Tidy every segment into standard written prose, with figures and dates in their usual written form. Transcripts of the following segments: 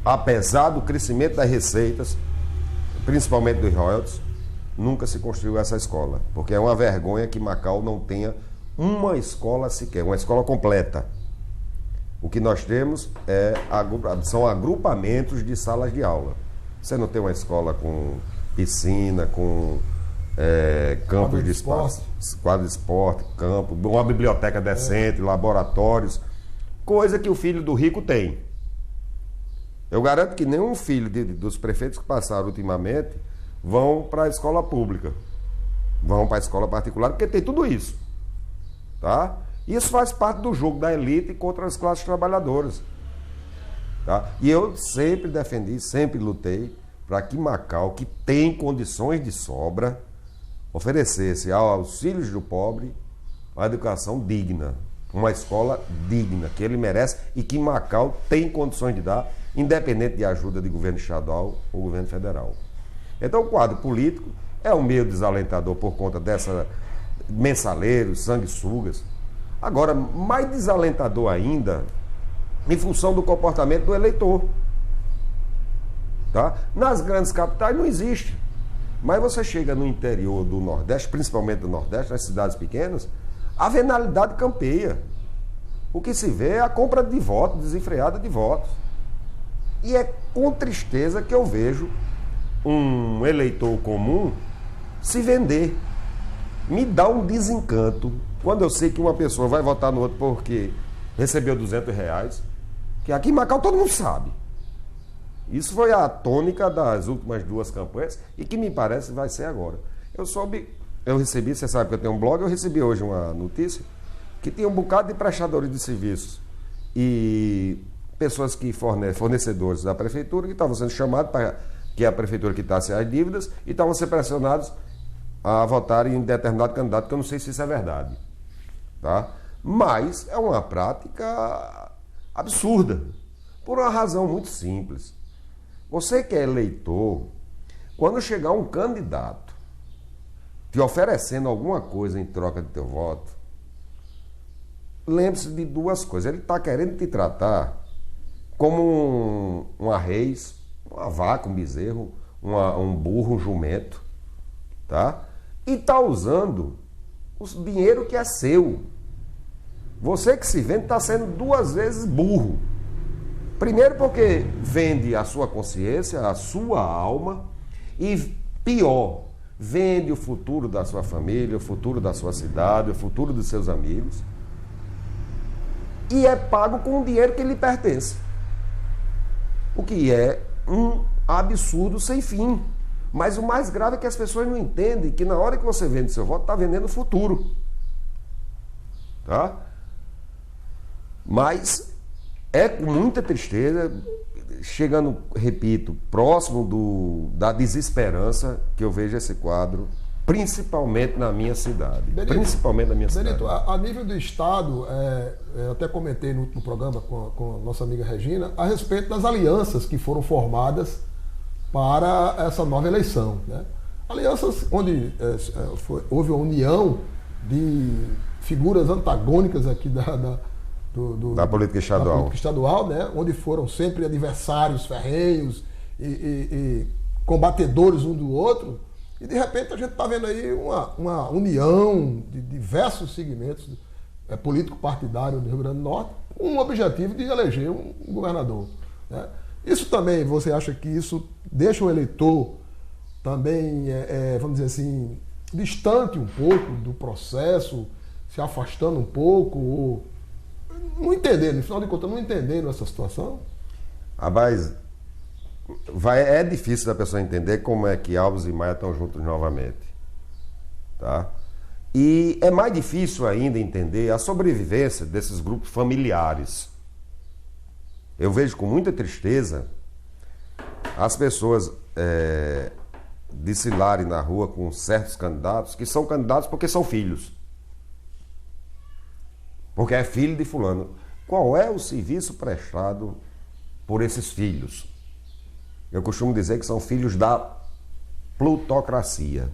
apesar do crescimento das receitas, principalmente dos royalties, nunca se construiu essa escola. Porque é uma vergonha que Macau não tenha uma escola sequer, uma escola completa. O que nós temos são agrupamentos de salas de aula. Você não tem uma escola com piscina, com campos de espaço, quadro de esporte, campo, uma biblioteca decente, laboratórios, coisa que o filho do rico tem. Eu garanto que nenhum filho dos prefeitos que passaram ultimamente vão para a escola pública, vão para a escola particular, porque tem tudo isso, tá? Isso faz parte do jogo da elite contra as classes trabalhadoras, tá? E eu sempre defendi, sempre lutei para que Macau, que tem condições de sobra, oferecesse aos filhos do pobre uma educação digna, uma escola digna, que ele merece e que Macau tem condições de dar, independente de ajuda de governo estadual ou governo federal. Então o quadro político é um meio desalentador por conta dessa mensaleiros, sanguessugas. Agora, mais desalentador ainda, em função do comportamento do eleitor. Tá? Nas grandes capitais não existe. Mas você chega no interior do Nordeste, principalmente do Nordeste, nas cidades pequenas, a venalidade campeia. O que se vê é a compra de votos, desenfreada de votos. E é com tristeza que eu vejo um eleitor comum se vender. Me dá um desencanto quando eu sei que uma pessoa vai votar no outro porque recebeu R$200, que aqui em Macau todo mundo sabe. Isso foi a tônica das últimas 2 campanhas e que me parece vai ser agora. Eu recebi, você sabe que eu tenho um blog, eu recebi hoje uma notícia que tinha um bocado de prestadores de serviços e pessoas que fornecedores da prefeitura que estavam sendo chamados para que a prefeitura quitasse as dívidas e estavam sendo pressionados a votar em determinado candidato, que eu não sei se isso é verdade. Tá? Mas é uma prática absurda, por uma razão muito simples. Você que é eleitor, quando chegar um candidato te oferecendo alguma coisa em troca de teu voto, lembre-se de 2 coisas. Ele está querendo te tratar como uma reis, uma vaca, um bezerro, um burro, um jumento, tá? E está usando o dinheiro que é seu. Você que se vende está sendo 2 vezes burro. Primeiro porque vende a sua consciência, a sua alma e, pior, vende o futuro da sua família, o futuro da sua cidade, o futuro dos seus amigos e é pago com o dinheiro que lhe pertence. O que é um absurdo sem fim. Mas o mais grave é que as pessoas não entendem que na hora que você vende seu voto, está vendendo o futuro. Tá? Mas é com muita tristeza, chegando, repito, próximo da desesperança, que eu vejo esse quadro, principalmente na minha cidade. Benito, a nível do Estado, eu até comentei no último programa com a nossa amiga Regina, a respeito das alianças que foram formadas para essa nova eleição. Né? Alianças onde houve uma união de figuras antagônicas aqui da política estadual, né? Onde foram sempre adversários ferrenhos e combatedores um do outro, e de repente a gente está vendo aí uma união de diversos segmentos político-partidários do Rio Grande do Norte, com o objetivo de eleger um governador. Né? Isso também, você acha que isso deixa o eleitor também, vamos dizer assim, distante um pouco do processo, se afastando um pouco, ou não entendendo, no final de contas, não entendendo essa situação? Rapaz, é difícil da pessoa entender como é que Alves e Maia estão juntos novamente. Tá? E é mais difícil ainda entender a sobrevivência desses grupos familiares. Eu vejo com muita tristeza as pessoas desfilarem na rua com certos candidatos, que são candidatos porque são filhos. Porque é filho de fulano. Qual é o serviço prestado por esses filhos? Eu costumo dizer que são filhos da plutocracia.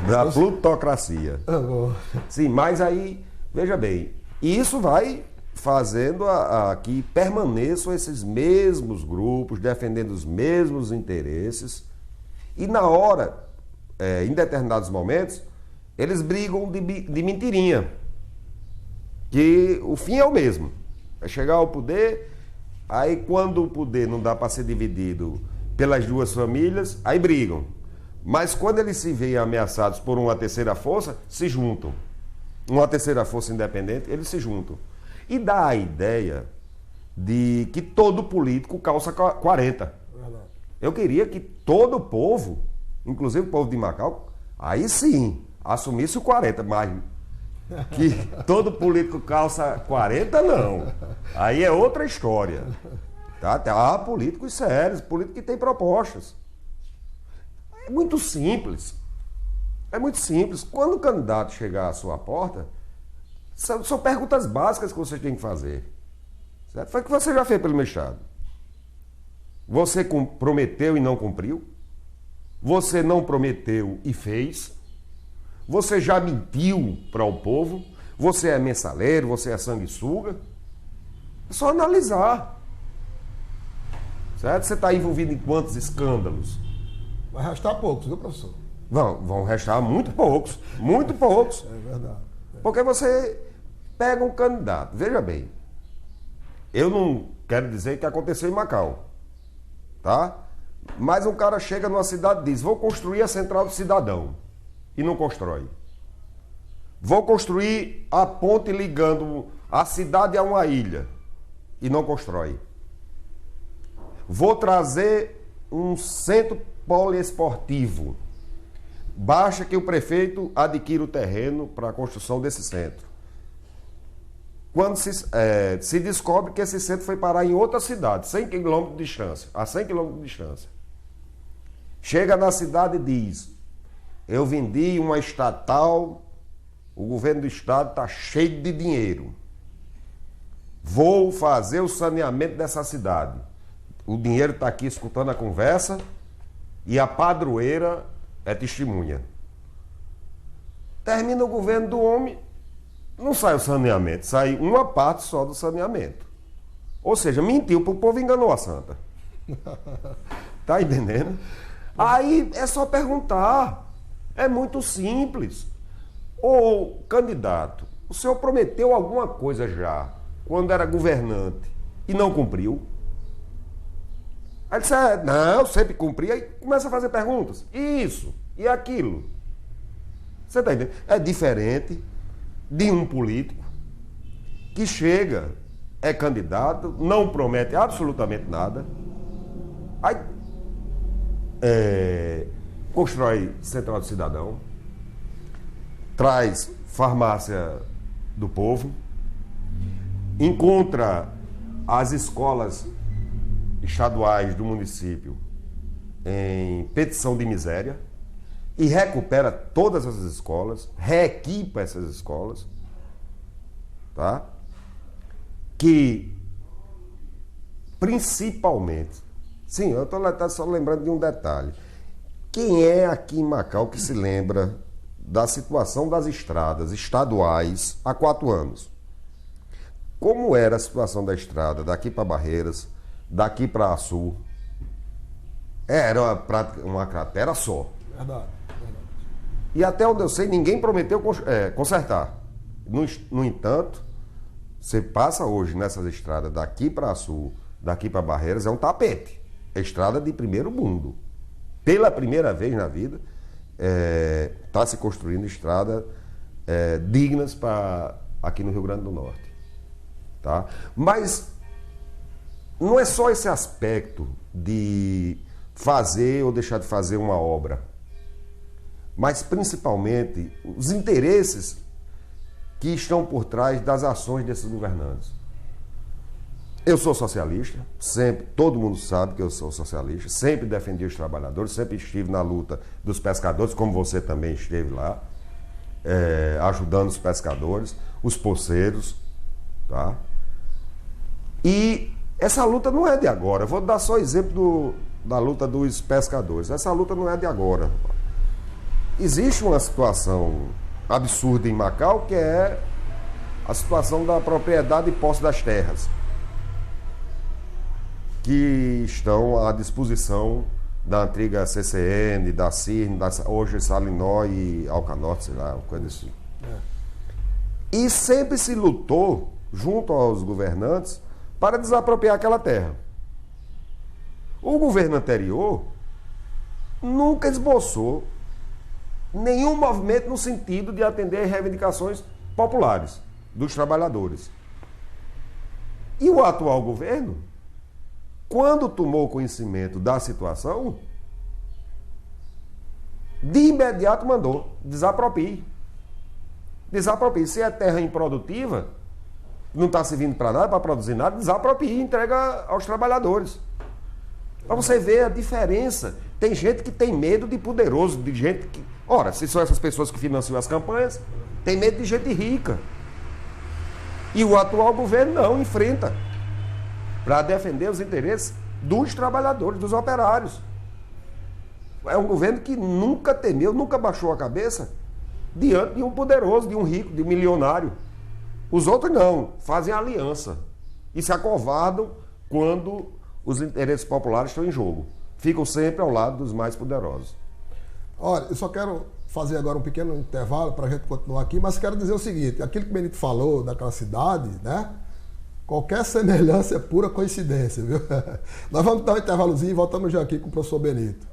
Da plutocracia. Sim, mas aí, veja bem, e isso vai fazendo que permaneçam esses mesmos grupos, defendendo os mesmos interesses, e na hora, em determinados momentos, eles brigam de mentirinha, que o fim é o mesmo, é chegar ao poder, aí quando o poder não dá para ser dividido pelas duas famílias, aí brigam. Mas quando eles se veem ameaçados por uma terceira força, se juntam. Uma terceira força independente, eles se juntam. E dá a ideia de que todo político calça 40. Eu queria que todo o povo, inclusive o povo de Macau, aí sim, assumisse o 40, mas que todo político calça 40, não. Aí é outra história. Tá? Há políticos sérios, políticos que têm propostas. É muito simples. É muito simples. Quando o candidato chegar à sua porta, são perguntas básicas que você tem que fazer. Certo? Foi o que você já fez pelo meu estado. Você prometeu e não cumpriu? Você não prometeu e fez? Você já mentiu para o povo? Você é mensaleiro? Você é sanguessuga? É só analisar. Certo? Você está envolvido em quantos escândalos? Vai restar poucos, viu, professor? Vão restar muito poucos. Muito poucos. É verdade. Porque você pega um candidato. Veja bem, eu não quero dizer que aconteceu em Macau. Tá? Mas um cara chega numa cidade e diz: vou construir a Central do Cidadão. E não constrói. Vou construir a ponte ligando a cidade a uma ilha. E não constrói. Vou trazer um centro poliesportivo. Basta que o prefeito adquira o terreno para a construção desse centro. Quando se descobre que esse centro foi parar em outra cidade, 100 km de distância, a 100 km de distância. Chega na cidade e diz: eu vendi uma estatal, o governo do estado está cheio de dinheiro. Vou fazer o saneamento dessa cidade. O dinheiro está aqui escutando a conversa e a padroeira é testemunha. Termina o governo do homem, não sai o saneamento, sai uma parte só do saneamento. Ou seja, mentiu para o povo e enganou a santa. Tá entendendo? Aí é só perguntar. É muito simples. Ô candidato, o senhor prometeu alguma coisa já, quando era governante, e não cumpriu? Aí disse: não, eu sempre cumpri. Aí começa a fazer perguntas. Isso e aquilo. Você está entendendo? É diferente de um político que chega, é candidato, não promete absolutamente nada, aí constrói Central do Cidadão, traz farmácia do povo, encontra as escolas estaduais do município em petição de miséria e recupera todas as escolas, reequipa essas escolas, tá? Que principalmente, sim, eu estou só lembrando de um detalhe. Quem é aqui em Macau que se lembra da situação das estradas estaduais há 4 anos? Como era a situação da estrada daqui para Barreiras, daqui para Açu? Era uma cratera só. Verdade. E até onde eu sei, ninguém prometeu consertar. No entanto, você passa hoje nessas estradas daqui para Açu, daqui para Barreiras, é um tapete. É estrada de primeiro mundo. Pela primeira vez na vida, está se construindo estradas dignas aqui no Rio Grande do Norte. Tá? Mas não é só esse aspecto de fazer ou deixar de fazer uma obra, mas principalmente os interesses que estão por trás das ações desses governantes. Eu sou socialista, sempre, todo mundo sabe que eu sou socialista, sempre defendi os trabalhadores, sempre estive na luta dos pescadores, como você também esteve lá, ajudando os pescadores, os poceiros, tá? E essa luta não é de agora. Eu vou dar só exemplo da luta dos pescadores. Essa luta não é de agora. Existe uma situação absurda em Macau, que é a situação da propriedade e posse das terras, que estão à disposição da antiga CCN, da CIRN, hoje Salinó e Alcanorte, sei lá, uma coisa assim. E sempre se lutou, junto aos governantes, para desapropriar aquela terra. O governo anterior nunca esboçou nenhum movimento no sentido de atender reivindicações populares dos trabalhadores. E o atual governo, quando tomou conhecimento da situação, de imediato mandou desaproprie. Desaproprie. Se é terra improdutiva, não está servindo para nada, para produzir nada, desaproprie e entrega aos trabalhadores. Para você ver a diferença. Tem gente que tem medo de poderoso, de gente que... Ora, se são essas pessoas que financiam as campanhas, tem medo de gente rica. E o atual governo não, enfrenta para defender os interesses dos trabalhadores, dos operários. É um governo que nunca temeu, nunca baixou a cabeça diante de um poderoso, de um rico, de um milionário. Os outros não, fazem aliança e se acovardam quando os interesses populares estão em jogo. Ficam sempre ao lado dos mais poderosos. Olha, eu só quero fazer agora um pequeno intervalo para a gente continuar aqui, mas quero dizer o seguinte, aquilo que o Benito falou daquela cidade, né? Qualquer semelhança é pura coincidência, viu? Nós vamos dar um intervalozinho e voltamos já aqui com o professor Benito.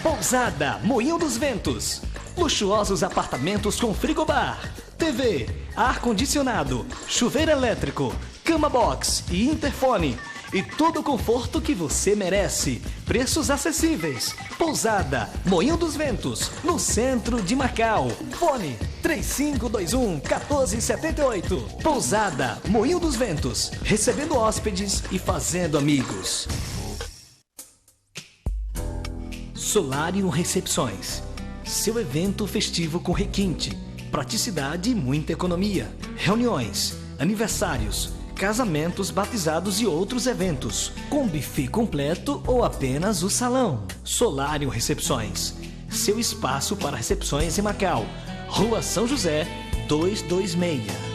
Pousada Moinho dos Ventos. Luxuosos apartamentos com frigobar, TV, ar-condicionado, chuveiro elétrico, cama box e interfone. E todo o conforto que você merece. Preços acessíveis. Pousada Moinho dos Ventos, no centro de Macau. Fone 3521-1478. Pousada Moinho dos Ventos, recebendo hóspedes e fazendo amigos. Solário Recepções. Seu evento festivo com requinte, praticidade e muita economia. Reuniões, aniversários, casamentos, batizados e outros eventos. Com buffet completo ou apenas o salão. Solário Recepções. Seu espaço para recepções em Macau. Rua São José, 226.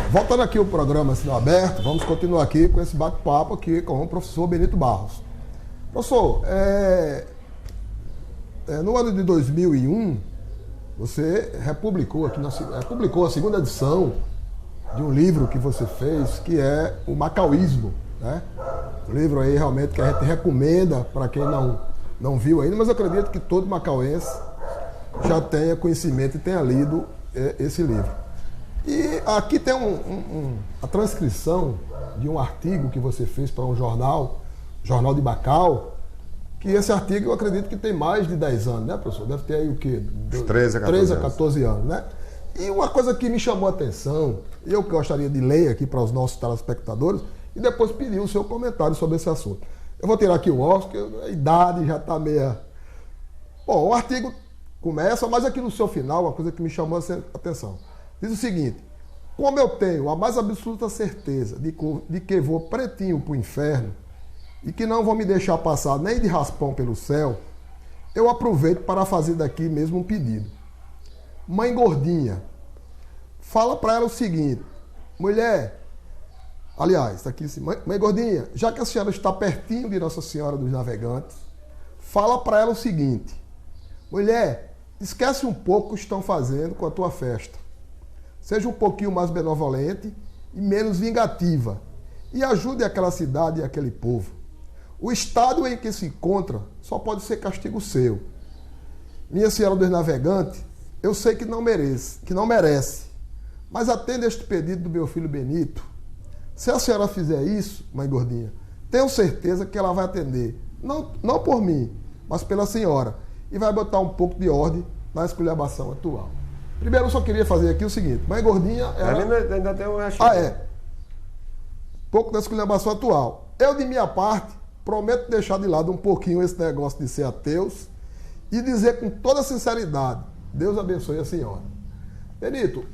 Voltando aqui o programa Sinal Aberto, vamos continuar aqui com esse bate-papo aqui com o professor Benito Barros. Professor, no ano de 2001, você publicou a segunda edição de um livro que você fez, que é o Macauísmo, né? Um livro aí realmente que a gente recomenda para quem não viu ainda, mas eu acredito que todo macauense já tenha conhecimento e tenha lido esse livro. E aqui tem a transcrição de um artigo que você fez para um jornal de Macau, que esse artigo eu acredito que tem mais de 10 anos, né, professor? Deve ter aí o quê? 13 a 14 anos, né? E uma coisa que me chamou a atenção, eu gostaria de ler aqui para os nossos telespectadores, e depois pedir o seu comentário sobre esse assunto. Eu vou tirar aqui o óculos, porque a idade já está meia... Bom, o artigo começa, mas aqui no seu final, uma coisa que me chamou a atenção. Diz o seguinte: como eu tenho a mais absoluta certeza de que vou pretinho para o inferno e que não vou me deixar passar nem de raspão pelo céu, eu aproveito para fazer daqui mesmo um pedido. Mãe Gordinha, fala para ela o seguinte: mulher, aliás, está aqui assim, Mãe Gordinha, já que a senhora está pertinho de Nossa Senhora dos Navegantes, fala para ela o seguinte: mulher, esquece um pouco o que estão fazendo com a tua festa. Seja um pouquinho mais benevolente e menos vingativa. E ajude aquela cidade e aquele povo. O estado em que se encontra só pode ser castigo seu. Minha Senhora dos Navegantes, eu sei que não merece. Mas atenda este pedido do meu filho Benito. Se a senhora fizer isso, Mãe Gordinha, tenho certeza que ela vai atender. Não por mim, mas pela senhora. E vai botar um pouco de ordem na esculhambação atual. Primeiro, eu só queria fazer aqui o seguinte: Mãe Gordinha... Ainda tem um restinho. Pouco da esculhambação atual. Eu, de minha parte, prometo deixar de lado um pouquinho esse negócio de ser ateus e dizer com toda sinceridade: Deus abençoe a senhora. Benito,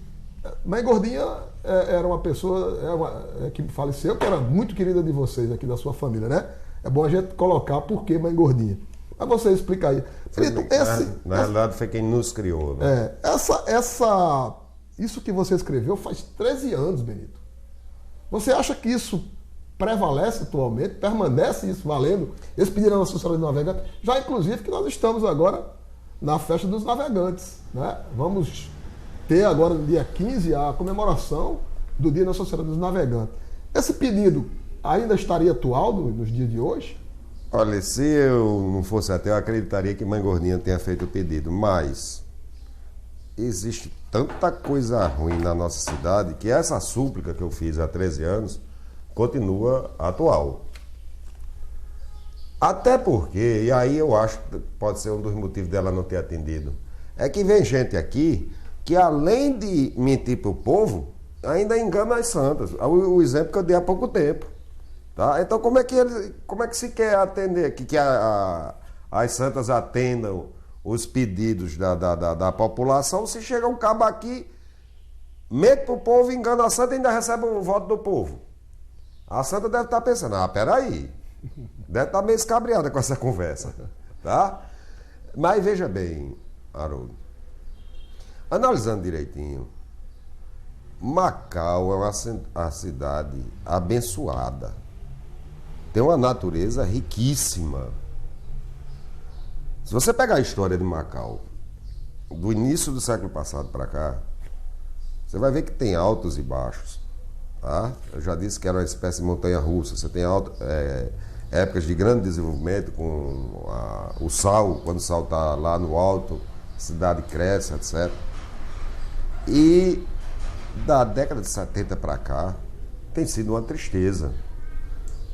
Mãe Gordinha era uma pessoa que faleceu, que era muito querida de vocês aqui, da sua família, né? É bom a gente colocar por que Mãe Gordinha. Mas você explica aí. Benito, na realidade foi quem nos criou, né? Isso que você escreveu faz 13 anos, Benito. Você acha que isso prevalece atualmente? Permanece isso valendo? Esse pedido da Nossa Senhora dos Navegantes? Já inclusive que nós estamos agora na festa dos navegantes, né? Vamos ter agora no dia 15 a comemoração do Dia da Nossa Senhora dos Navegantes. Esse pedido ainda estaria atual nos dias de hoje? Olha, se eu não fosse ateu, eu acreditaria que Mãe Gordinha tenha feito o pedido, mas existe tanta coisa ruim na nossa cidade que essa súplica que eu fiz há 13 anos continua atual. Até porque, e aí eu acho que pode ser um dos motivos dela não ter atendido, é que vem gente aqui que além de mentir para o povo, ainda engana as santas. O exemplo que eu dei há pouco tempo. Tá? Então como é que se quer atender, que as santas atendam os pedidos da população, se chega um cabo aqui, mente para o povo, engana a santa e ainda recebe um voto do povo. A santa deve estar pensando, peraí, deve estar meio escabriada com essa conversa. Tá? Mas veja bem, Haroldo, analisando direitinho, Macau é uma cidade abençoada. Tem uma natureza riquíssima. Se você pegar a história de Macau, do início do século passado para cá, você vai ver que tem altos e baixos. Tá? Eu já disse que era uma espécie de montanha-russa. Você tem épocas de grande desenvolvimento, com o sal, quando o sal está lá no alto, a cidade cresce, etc. E da década de 70 para cá, tem sido uma tristeza.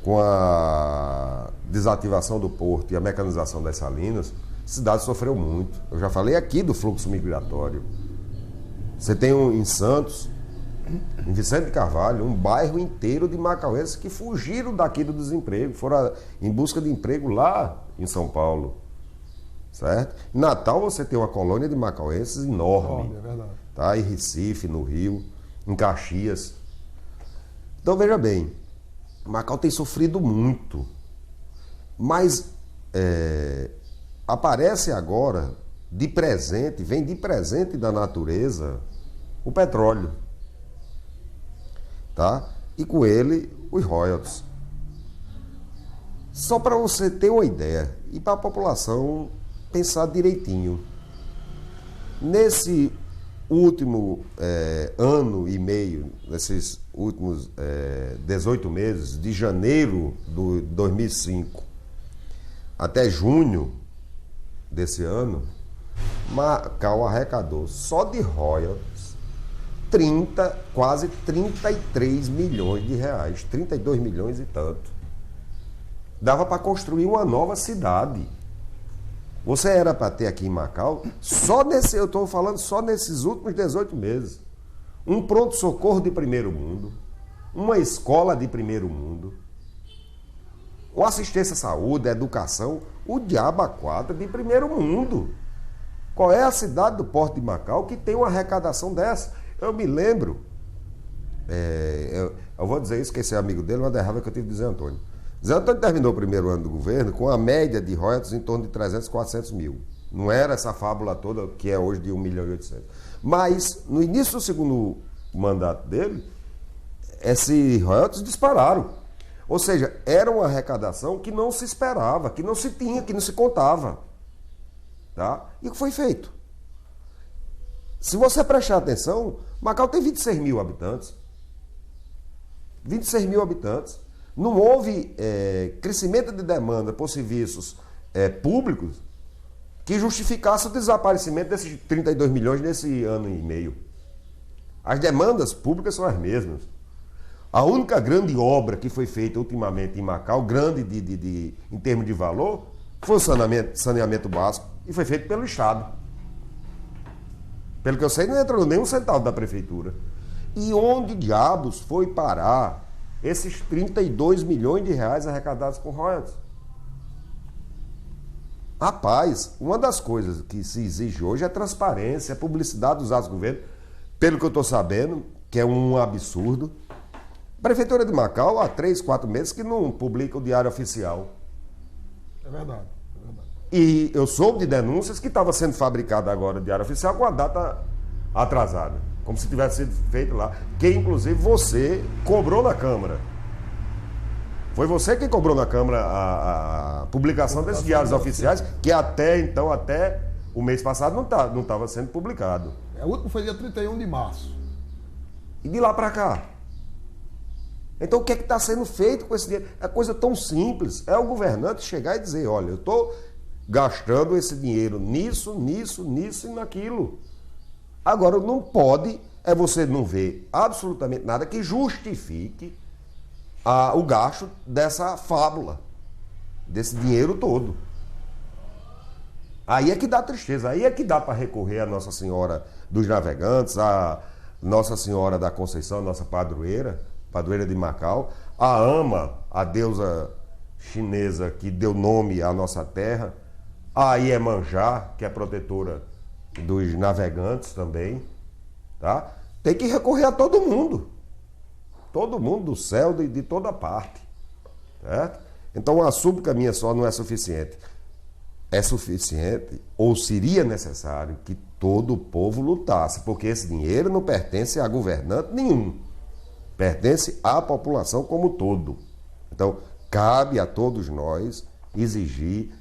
Com a desativação do porto e a mecanização das salinas, a cidade sofreu muito. Eu já falei aqui do fluxo migratório. Você tem em Santos, em Vicente de Carvalho, um bairro inteiro de macauenses que fugiram daqui do desemprego, foram em busca de emprego lá em São Paulo. Certo? Em Natal você tem uma colônia de macauenses enorme. É verdade. Tá? Em Recife, no Rio, em Caxias. Então veja bem, Macau tem sofrido muito, mas aparece agora, vem de presente da natureza, o petróleo, tá? E com ele, os royalties. Só para você ter uma ideia, e para a população pensar direitinho, nesse último ano e meio, nesses últimos 18 meses, de janeiro de 2005 até junho desse ano, Macau arrecadou só de royalties quase 33 milhões de reais, 32 milhões e tanto. Dava para construir uma nova cidade. Você era para ter aqui em Macau, eu estou falando só nesses últimos 18 meses, um pronto-socorro de primeiro mundo, uma escola de primeiro mundo, uma assistência à saúde, à educação, o diabo a quatro de primeiro mundo. Qual é a cidade do Porto de Macau que tem uma arrecadação dessa? Eu me lembro, eu vou dizer isso, que esse é amigo dele, uma derrama que eu tive de Zé Antônio. Zé Antônio terminou o primeiro ano do governo com a média de royalties em torno de 300, 400 mil. Não era essa fábula toda que é hoje de 1 milhão e 800. Mas, no início do segundo mandato dele, esses royalties dispararam. Ou seja, era uma arrecadação que não se esperava, que não se tinha, que não se contava. Tá? E o que foi feito? Se você prestar atenção, Macau tem 26 mil habitantes. 26 mil habitantes. Não houve crescimento de demanda por serviços públicos que justificasse o desaparecimento desses 32 milhões nesse ano e meio. As demandas públicas são as mesmas. A única grande obra que foi feita ultimamente em Macau, grande em termos de valor, foi o saneamento básico e foi feito pelo Estado. Pelo que eu sei, não entrou nem um centavo da prefeitura. E onde diabos foi parar esses 32 milhões de reais arrecadados com royalties? Rapaz, uma das coisas que se exige hoje é transparência, é publicidade dos atos do governo. Pelo que eu estou sabendo, que é um absurdo. A Prefeitura de Macau, há 3, 4 meses que não publica o Diário Oficial. É verdade. E eu soube de denúncias que estava sendo fabricado agora o Diário Oficial com a data atrasada, como se tivesse sido feito lá, que inclusive você cobrou na Câmara. Foi você que cobrou na Câmara a publicação desses diários oficiais, que até então, até o mês passado, não estava sendo publicado. O último foi dia 31 de março. E de lá para cá? Então o que é que está sendo feito com esse dinheiro? É coisa tão simples. É o governante chegar e dizer, olha, eu estou gastando esse dinheiro nisso e naquilo. Agora, não pode, você não ver absolutamente nada que justifique o gasto dessa fábula, desse dinheiro todo. Aí é que dá tristeza, aí é que dá para recorrer a Nossa Senhora dos Navegantes, a Nossa Senhora da Conceição, nossa padroeira de Macau, a Ama, a deusa chinesa que deu nome à nossa terra, a Iemanjá, que é protetora dos navegantes também, tá? Tem que recorrer a todo mundo do céu, de toda parte, certo? Então a súplica minha só não é suficiente. É suficiente, ou seria necessário, que todo o povo lutasse, porque esse dinheiro não pertence a governante nenhum, pertence à população como um todo. Então, cabe a todos nós exigir